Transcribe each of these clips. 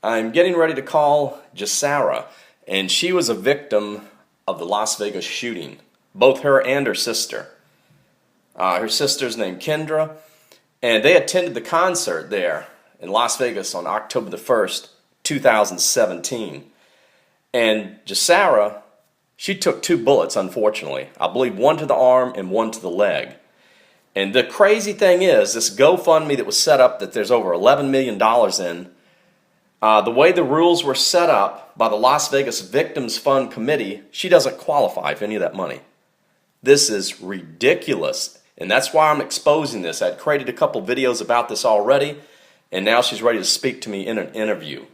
I'm getting ready to call Jasara, and she was a victim of the Las Vegas shooting. Both her and her sister. Her sister's named Kendra, and they attended the concert there in Las Vegas on October the 1st, 2017. And Jasara, she took 2 bullets, unfortunately. I believe 1 to the arm and 1 to the leg. And the crazy thing is, this GoFundMe that was set up that there's over $11 million in, the way the rules were set up by the Las Vegas Victims Fund Committee, she doesn't qualify for any of that money. This is ridiculous, and that's why I'm exposing this. I'd created a couple videos about this already, and now she's ready to speak to me in an interview.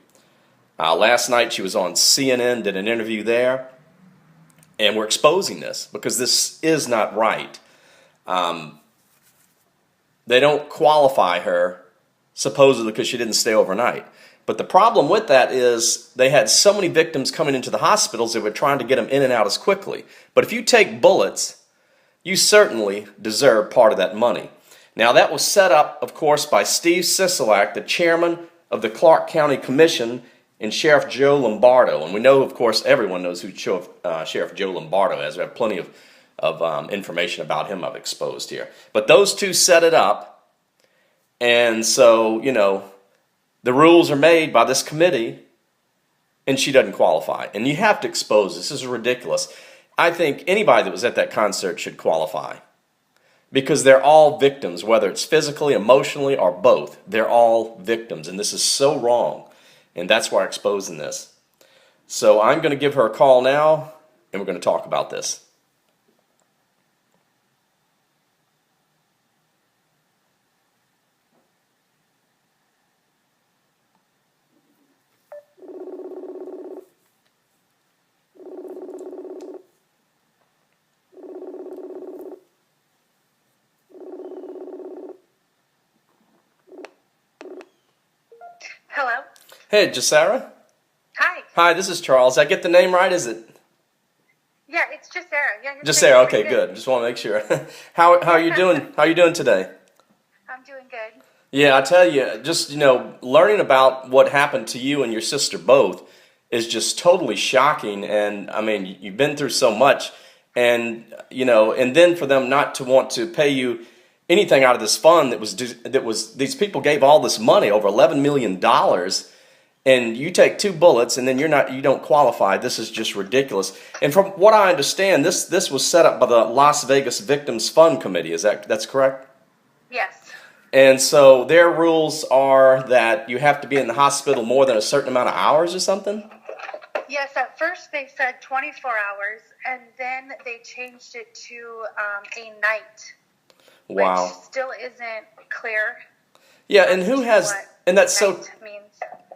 Last night she was on CNN, did an interview there, and we're exposing this because this is not right. They don't qualify her, supposedly because she didn't stay overnight. But the problem with that is they had so many victims coming into the hospitals, they were trying to get them in and out as quickly. But if you take bullets, you certainly deserve part of that money. Now that was set up, of course, by Steve Sisolak, the chairman of the Clark County Commission, and Sheriff Joe Lombardo. And we know, of course, everyone knows who Sheriff Joe Lombardo is. We have plenty of information about him I've exposed here. But those two set it up, and so, you know, the rules are made by this committee, and she doesn't qualify. And you have to expose this. This is ridiculous. I think anybody that was at that concert should qualify because they're all victims, whether it's physically, emotionally, or both. They're all victims, and this is so wrong, and that's why I'm exposing this. So I'm going to give her a call now, and we're going to talk about this. Hello? Hey, Jasara? Hi. Hi, this is Charles. Did I get the name right, is it? Yeah, it's Jasara. Yeah, Jasara, okay, good. Just want to make sure. How are you doing? How are you doing today? I'm doing good. Yeah, I tell you, just, you know, learning about what happened to you and your sister both is just totally shocking. And, I mean, you've been through so much. And, you know, and then for them not to want to pay you anything out of this fund that was these people gave all this money, over $11 million, and you take 2 bullets and then you don't qualify. This is just ridiculous. And from what I understand, this was set up by the Las Vegas Victims Fund Committee. That's correct? Yes. And so their rules are that you have to be in the hospital more than a certain amount of hours or something? Yes, at first they said 24 hours, and then they changed it to a night. Wow. Which still isn't clear. Yeah, and who has, and that's so, means.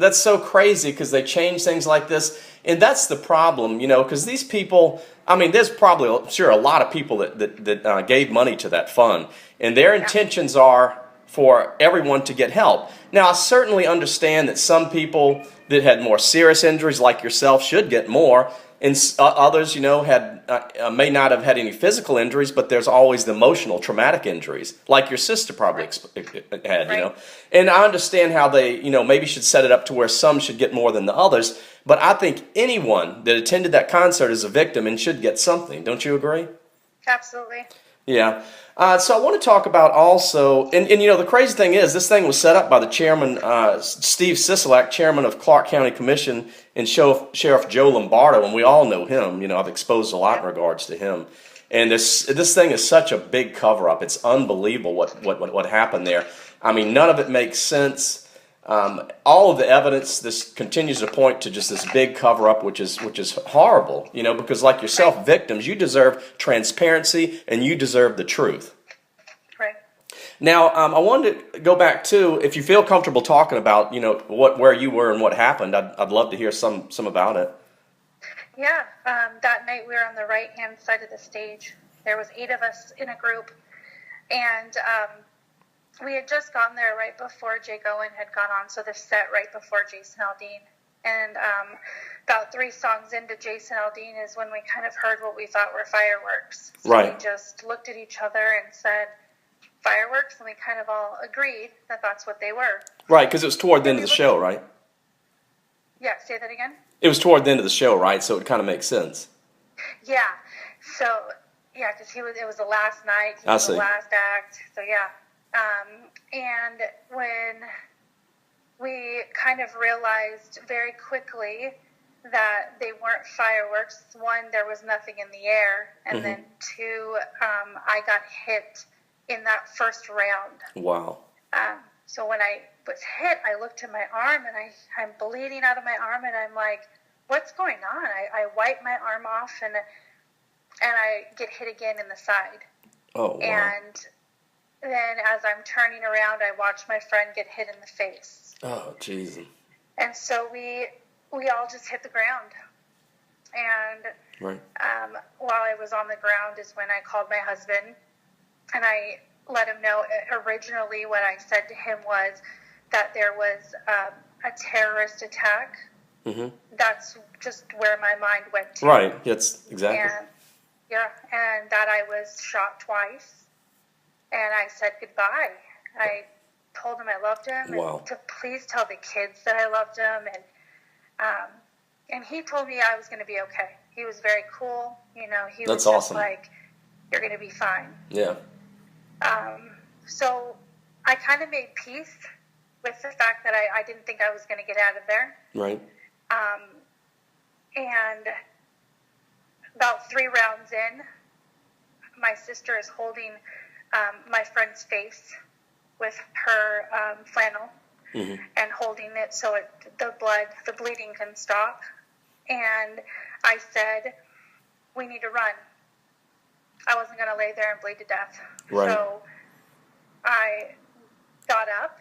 that's so crazy because they change things like this. And that's the problem, you know, because these people, I mean, there's probably, I'm sure, a lot of people that gave money to that fund. And their intentions are for everyone to get help. Now, I certainly understand that some people that had more serious injuries, like yourself, should get more. And others, you know, may not have had any physical injuries, but there's always the emotional, traumatic injuries, like your sister probably had, you know. And I understand how they, you know, maybe should set it up to where some should get more than the others. But I think anyone that attended that concert is a victim and should get something. Don't you agree? Absolutely. Yeah. So I want to talk about also, and you know, the crazy thing is this thing was set up by the chairman, Steve Sisolak, chairman of Clark County Commission, and Sheriff Joe Lombardo, and we all know him. You know, I've exposed a lot in regards to him. And this thing is such a big cover-up. It's unbelievable what happened there. I mean, none of it makes sense. All of the evidence, this continues to point to just this big cover-up, which is horrible, you know, because like yourself, victims, you deserve transparency and you deserve the truth. Right. Now, I wanted to go back to, if you feel comfortable talking about, you know, where you were and what happened, I'd love to hear some about it. Yeah, that night we were on the right-hand side of the stage. There was 8 of us in a group, and we had just gotten there right before Jake Owen had gone on, so the set right before Jason Aldean. And about 3 songs into Jason Aldean is when we kind of heard what we thought were fireworks. So right. We just looked at each other and said, fireworks, and we kind of all agreed that that's what they were. Right, because it was toward the end of the show, right? Yeah, say that again. It was toward the end of the show, right? So it kind of makes sense. Yeah. So yeah, because it was the last night. He I was see. the last act. So yeah. And when we kind of realized very quickly that they weren't fireworks. One, there was nothing in the air, and then two, I got hit in that first round. Wow. So when I was hit, I looked at my arm, and I'm bleeding out of my arm, and I'm like, what's going on? I wipe my arm off, and I get hit again in the side. Oh, wow. And then as I'm turning around, I watch my friend get hit in the face. Oh, jeez. And so we all just hit the ground. And Right. While I was on the ground is when I called my husband, and I let him know. Originally what I said to him was that there was a terrorist attack. Mm-hmm. That's just where my mind went to. Right, that's exactly. And that I was shot twice. And I said goodbye. I told him I loved him, Wow. and to please tell the kids that I loved him, and he told me I was going to be okay. He was very cool, he That's was just awesome. like, you're going to be fine. Yeah. So I kind of made peace with the fact that I didn't think I was going to get out of there. Right. And about 3 rounds in, my sister is holding my friend's face with her flannel and holding it so the bleeding can stop. And I said, we need to run. I wasn't going to lay there and bleed to death. Right. So I got up,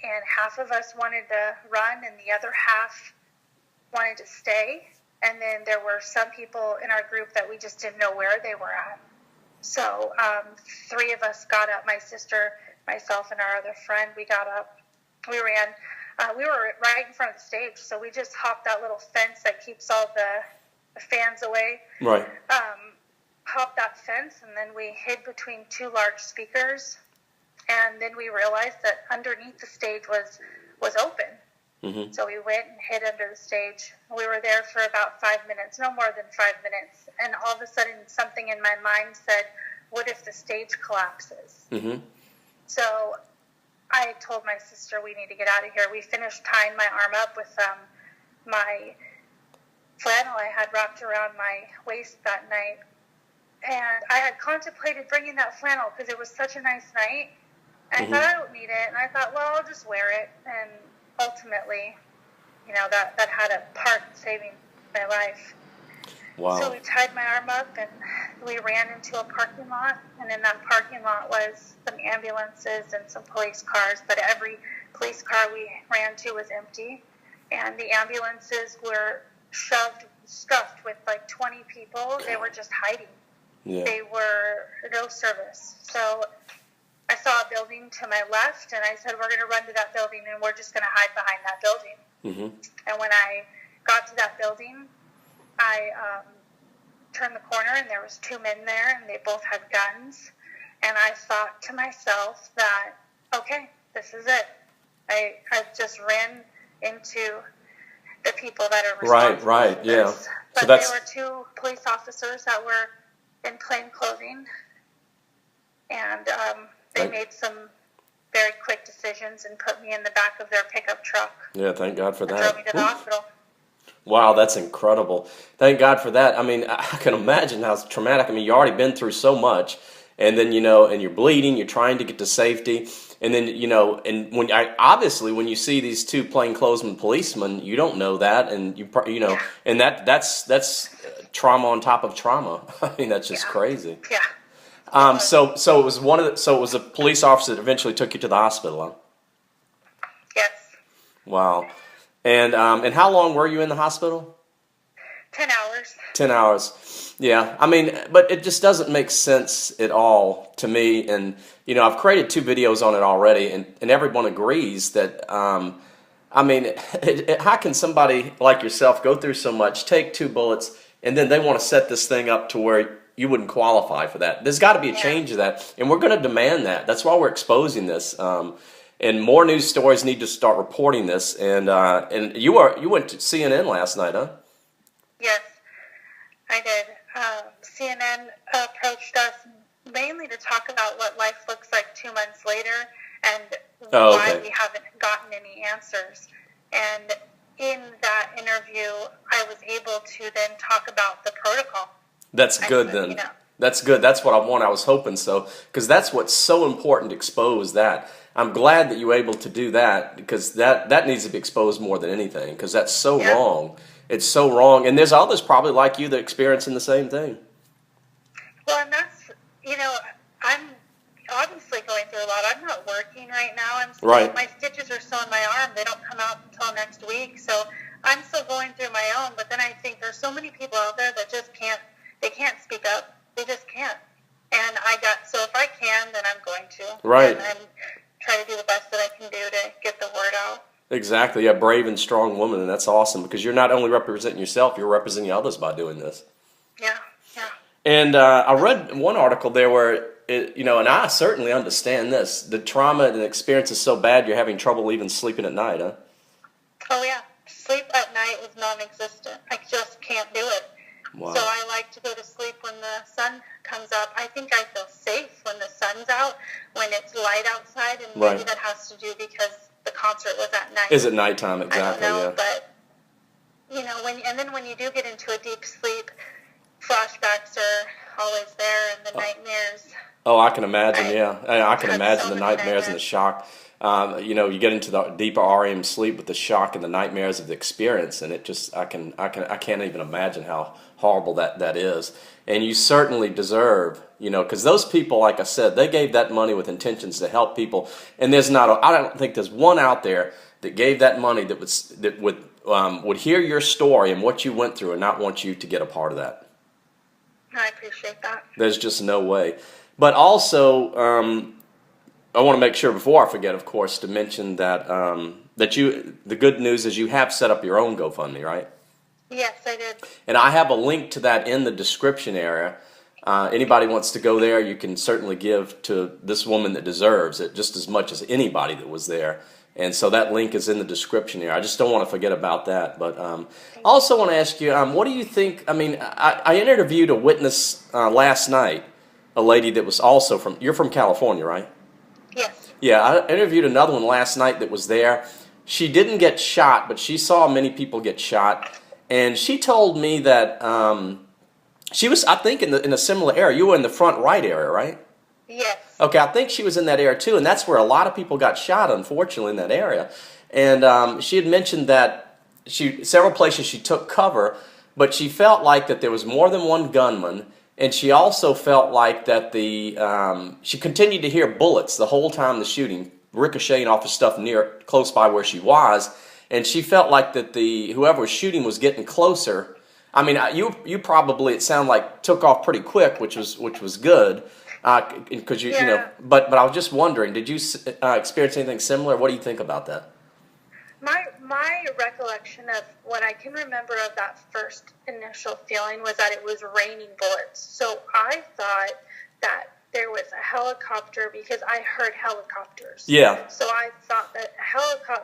and half of us wanted to run, and the other half wanted to stay. And then there were some people in our group that we just didn't know where they were at. So 3 of us got up, my sister, myself, and our other friend. We got up. We ran. We were right in front of the stage, so we just hopped that little fence that keeps all the fans away. Right. Hopped that fence, and then we hid between 2 large speakers. And then we realized that underneath the stage was open. Mm-hmm. So we went and hid under the stage. We were there for about 5 minutes, no more than 5 minutes. And all of a sudden, something in my mind said, what if the stage collapses? Mm-hmm. So I told my sister, we need to get out of here. We finished tying my arm up with my flannel I had wrapped around my waist that night. And I had contemplated bringing that flannel because it was such a nice night. And I thought, I don't need it. And I thought, well, I'll just wear it. And ultimately, that had a part in saving my life. Wow. So we tied my arm up, and we ran into a parking lot. And in that parking lot was some ambulances and some police cars. But every police car we ran to was empty. And the ambulances were stuffed with like 20 people. They were just hiding. Yeah. They were no service. So I saw a building to my left, and I said, we're going to run to that building, and we're just going to hide behind that building. Mm-hmm. And when I got to that building, I turned the corner, and there was 2 men there, and they both had guns. And I thought to myself that, okay, this is it. I just ran into the people that are responsible. Right, yeah. But so that's... there were 2 police officers that were in plain clothing, and they made some very quick decisions and put me in the back of their pickup truck. Yeah, thank God for that. Drove me to the hospital. Wow, that's incredible. Thank God for that. I mean, I can imagine how traumatic. I mean, you've already been through so much, and then, and you're bleeding, you're trying to get to safety, and then, and when you see these 2 plainclothesman policemen, you don't know that, and yeah. And that's trauma on top of trauma. I mean, that's just crazy. Yeah. So it was a police officer that eventually took you to the hospital, huh? Yes. Wow. And how long were you in the hospital? 10 hours. 10 hours. Yeah. I mean, but it just doesn't make sense at all to me. And, I've created 2 videos on it already, and everyone agrees that, I mean, how can somebody like yourself go through so much, take 2 bullets, and then they want to set this thing up to where you wouldn't qualify for that? There's got to be a change to that, and we're going to demand that. That's why we're exposing this. And more news stories need to start reporting this. And you went to CNN last night, huh? Yes, I did. CNN approached us mainly to talk about what life looks like 2 months later and why we haven't gotten any answers. And in that interview, I was able to then talk about the protocol. That's good then. That's good. That's what I want. I was hoping so, because that's what's so important to expose that. I'm glad that you were able to do that, because that needs to be exposed more than anything, because that's so wrong. It's so wrong. And there's others probably like you that are experiencing the same thing. Well, and that's, I'm obviously going through a lot. I'm not working right now. My stitches are still in my arm. They don't come out until next week. So I'm still going through my own. But then I think there's so many people out there that just can't speak up. They just can't. And so if I can, then I'm going to. Right. And try to do the best that I can do to get the word out. Exactly. Yeah, brave and strong woman, and that's awesome, because you're not only representing yourself, you're representing others by doing this. Yeah. And I read one article there where, and I certainly understand this. The trauma and the experience is so bad you're having trouble even sleeping at night, huh? Oh, yeah. Sleep at night is non-existent. I just can't do it. Wow. So I like to go to sleep when the sun comes up. I think I feel safe when the sun's out, when it's light outside, and maybe that has to do because the concert was at night. Is it nighttime? Exactly, I don't know, but, when you do get into a deep sleep, flashbacks are always there, and the nightmares. Oh, I can imagine, I can imagine the nightmares nightmares. and the shock. You get into the deeper REM sleep with the shock and the nightmares of the experience, and it just, I can't even imagine how horrible that is. And you certainly deserve, because those people, like I said, they gave that money with intentions to help people. And I don't think there's one out there that gave that money that would hear your story and what you went through and not want you to get a part of that. I appreciate that. There's just no way. But also, I want to make sure before I forget, of course, to mention that the good news is you have set up your own GoFundMe, right? Yes, I did. And I have a link to that in the description area. Anybody wants to go there, you can certainly give to this woman that deserves it just as much as anybody that was there. And so that link is in the description here. I just don't want to forget about that. But I also want to ask you, what do you think? I mean, I interviewed a witness last night, a lady that was also you're from California, right? Yes. Yeah, I interviewed another one last night that was there. She didn't get shot, but she saw many people get shot. And she told me that she was, I think, in a similar area. You were in the front right area, right? Yes. Okay, I think she was in that area too, and that's where a lot of people got shot, unfortunately, in that area. And she had mentioned that several places she took cover, but she felt like that there was more than one gunman, and she also felt like that she continued to hear bullets the whole time the shooting, ricocheting off of stuff close by where she was, and she felt like that whoever was shooting was getting closer. I mean, you probably, it sounded like, took off pretty quick, which was good. Because but I was just wondering, did you experience anything similar? What do you think about that? My recollection of what I can remember of that first initial feeling was that it was raining bullets. So I thought that there was a helicopter because I heard helicopters. Yeah. So I thought that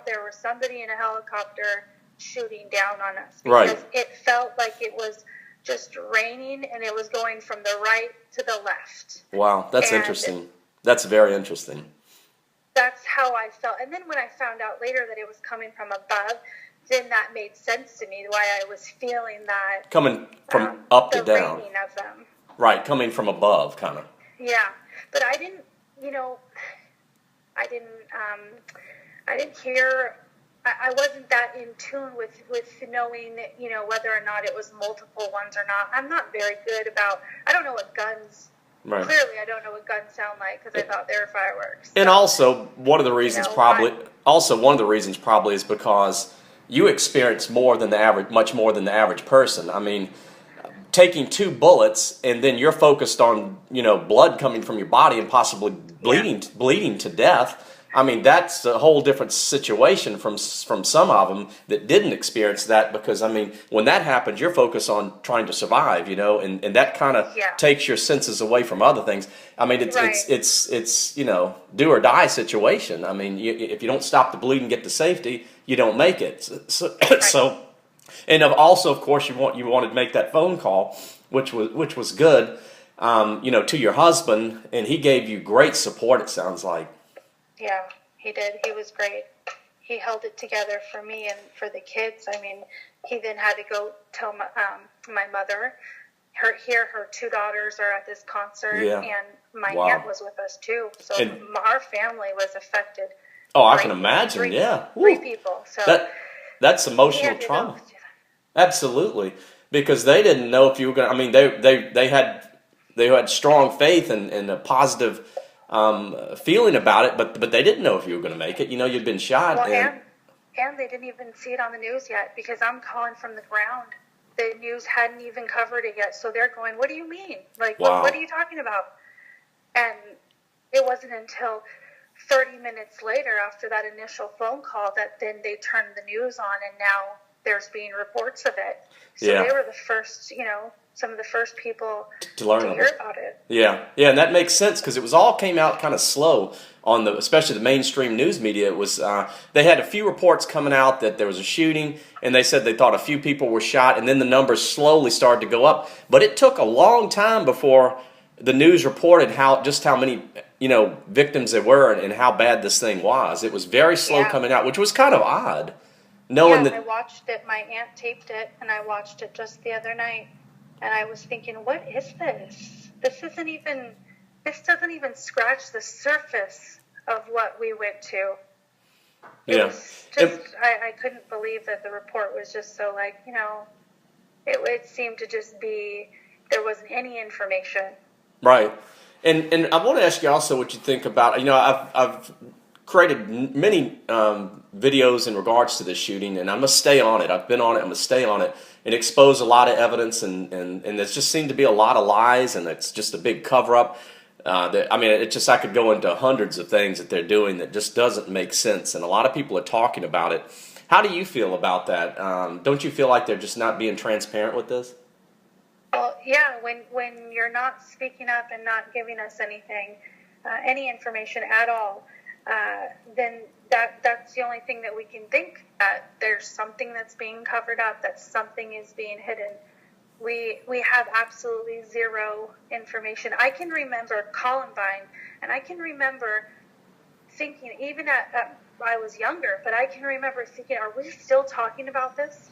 there was somebody in a helicopter shooting down on us because it felt like it was just raining, and it was going from the right to the left. Wow, that's interesting. That's very interesting. That's how I felt. And then when I found out later that it was coming from above, then that made sense to me, why I was feeling that. Coming from up to down. The raining of them. Right, coming from above, kind of. Yeah, but I didn't hear... I wasn't that in tune with knowing, whether or not it was multiple ones or not. I'm not very good about, I don't know what guns, clearly I don't know what guns sound like because I thought they were fireworks. So, and also, one of the reasons probably is because you experience much more than the average person. I mean, taking 2 bullets and then you're focused on, blood coming from your body and possibly bleeding to death. I mean, that's a whole different situation from some of them that didn't experience that, because, I mean, when that happens, you're focused on trying to survive, you know, and that kind of Yeah. takes your senses away from other things. I mean, Right. it's you know, do or die situation. I mean, if you don't stop the bleed and get to safety, you don't make it. So and also, of course, you wanted to make that phone call, which was good, you know, to your husband, and he gave you great support, it sounds like. Yeah, he did. He was great. He held it together for me and for the kids. I mean, he then had to go tell my mother. Her two daughters are at this concert, Yeah. and my Wow. aunt was with us too. So And- our family was affected. Oh, I can imagine. Three, Yeah. three Woo. people. So That's he emotional had to trauma. go through Absolutely, because they didn't know if you were going to. I mean, they had strong faith and a positive feeling about it, but they didn't know if you were going to make it. You know, you'd been shot. that. Well, and they didn't even see it on the news yet, because I'm calling from the ground. The news hadn't even covered it yet, so they're going, "What do you mean? Like, Wow. what are you talking about?" And it wasn't until 30 minutes later, after that initial phone call, that then they turned the news on, and now there's being reports of it. So Yeah. they were the first, you know, some of the first people To learn to of hear it. about it. Yeah, and that makes sense, because it was all came out kind of slow on especially the mainstream news media. It was they had a few reports coming out that there was a shooting, and they said they thought a few people were shot, and then the numbers slowly started to go up. But it took a long time before the news reported just how many, you know, victims there were and how bad this thing was. It was very slow Yeah. coming out, which was kind of odd, knowing I that. watched it. My aunt taped it, and I watched it just the other night. And I was thinking, what is this? This doesn't even scratch the surface of what we went to. It Yeah. was just, I couldn't believe that the report was just so, like, you know, it seemed to just be, there wasn't any information. Right, and I want to ask you also what you think about. You know, I've created many videos in regards to this shooting, and I'm gonna stay on it. I've been on it. I'm gonna stay on it and expose a lot of evidence, and there's just seemed to be a lot of lies, and it's just a big cover up. I mean, I could go into hundreds of things that they're doing that just doesn't make sense, and a lot of people are talking about it. How do you feel about that? Don't you feel like they're just not being transparent with this? Well, yeah, when you're not speaking up and not giving us anything, any information at all, then that's the only thing that we can think, that there's something that's being covered up, that something is being hidden. We have absolutely zero information. I can remember Columbine, and I can remember thinking, even I was younger, but I can remember thinking, are we still talking about this?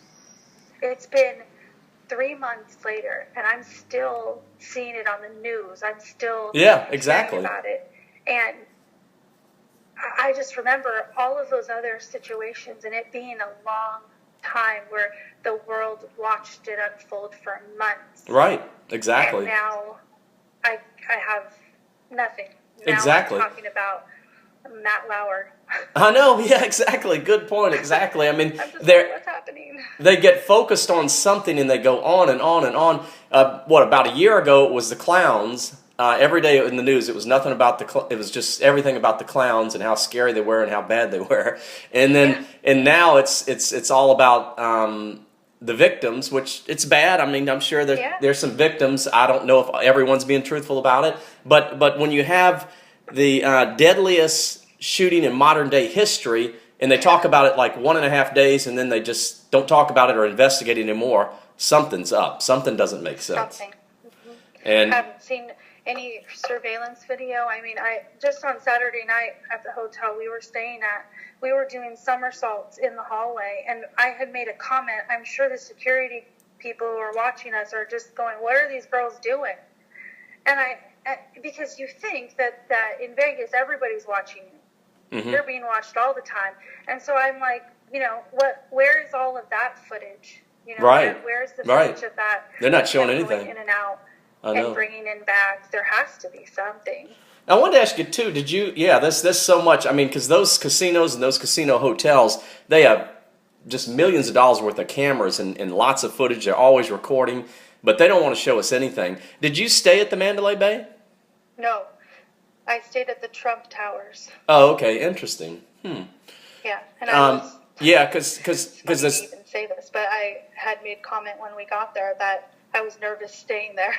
It's been 3 months later, and I'm still seeing it on the news. I'm still exactly hearing about it. And I just remember all of those other situations, and it being a long time where the world watched it unfold for months. Right, exactly. And now I have nothing. Now Exactly. I'm talking about Matt Lauer. I know, yeah, exactly. Good point, exactly. I mean, I'm just they're. like, what's happening? They get focused on something and they go on and on and on. About a year ago, it was the clowns. Every day in the news, it was nothing about it was just everything about the clowns and how scary they were and how bad they were. And then and now it's all about the victims, which it's bad. I mean, I'm sure there's some victims. I don't know if everyone's being truthful about it, but when you have the deadliest shooting in modern day history, and they talk about it like 1.5 days, and then they just don't talk about it or investigate it anymore, something's up. Something doesn't make sense. Something. Mm-hmm. And I haven't seen any surveillance video. I mean, I just on Saturday night at the hotel we were staying at, we were doing somersaults in the hallway, and I had made a comment. I'm sure the security people who are watching us are just going, what are these girls doing? And because you think that in Vegas everybody's watching you. mm-hmm. They're being watched all the time. And so I'm like, you know, where is all of that footage? You know, Right. where's the footage of that? They're not showing going anything. in and out I know. and bringing in bags. There has to be something. I wanted to ask you too. Did you? Yeah, there's so much. I mean, because those casinos and those casino hotels, they have just millions of dollars worth of cameras and lots of footage. They're always recording, but they don't want to show us anything. Did you stay at the Mandalay Bay? No. I stayed at the Trump Towers. Oh, okay, interesting. Yeah, and I was. Yeah, because I this. didn't even say this, but I had made comment when we got there that I was nervous staying there,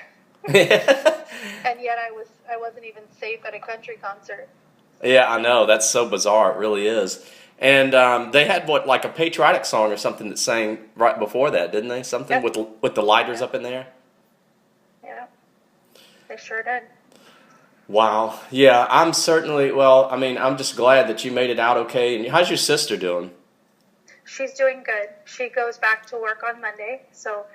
and yet I wasn't even safe at a country concert. Yeah, I know. That's so bizarre. It really is. And they had like a patriotic song or something that sang right before that, didn't they? Something Yep. with the lighters up in there. Yeah, they sure did. Wow. Yeah, I'm certainly. Well, I mean, I'm just glad that you made it out okay. And how's your sister doing? She's doing good. She goes back to work on Monday, so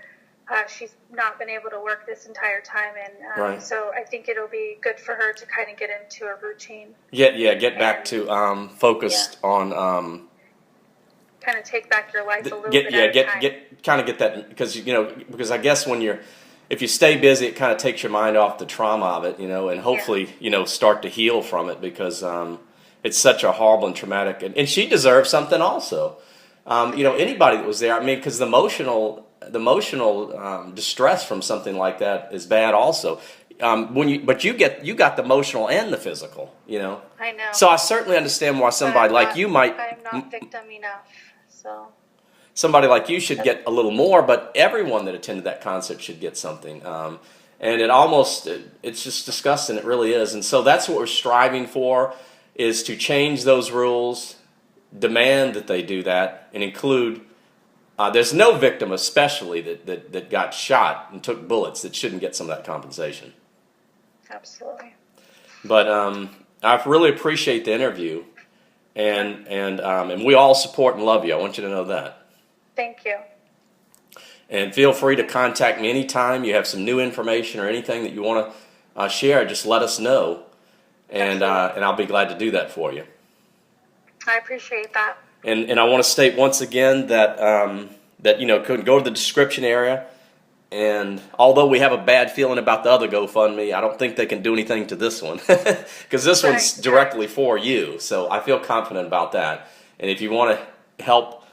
she's not been able to work this entire time, and Right. so I think it'll be good for her to kind of get into a routine. Get back to focused on kind of take back your life a little bit at a time. get that, because I guess if you stay busy, it kind of takes your mind off the trauma of it, and hopefully start to heal from it, because it's such a horrible and traumatic, and she deserves something also. Anybody that was there, I mean, because the emotional distress from something like that is bad also. But you got the emotional and the physical, I know. So I certainly understand why somebody like you might. I'm not victim enough, so. Somebody like you should get a little more, but everyone that attended that concert should get something. And it's just disgusting. It really is. And so that's what we're striving for, is to change those rules, demand that they do that, and include. There's no victim, especially that got shot and took bullets, that shouldn't get some of that compensation. Absolutely. But I really appreciate the interview, and we all support and love you. I want you to know that. Thank you. And feel free to contact me anytime you have some new information or anything that you want to share. Just let us know, and I'll be glad to do that for you. I appreciate that. And I want to state once again that go to the description area. And although we have a bad feeling about the other GoFundMe, I don't think they can do anything to this one, because this one's directly for you. So I feel confident about that. And if you want to help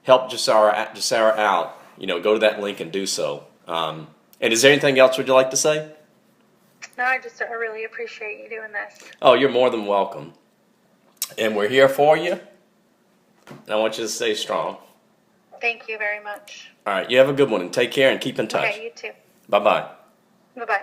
Jasara out, go to that link and do so. And is there anything else would you like to say? No, I really appreciate you doing this. Oh, you're more than welcome. And we're here for you. And I want you to stay strong. Thank you very much. All right, you have a good one, and take care and keep in touch. Okay, you too. Bye-bye. Bye-bye.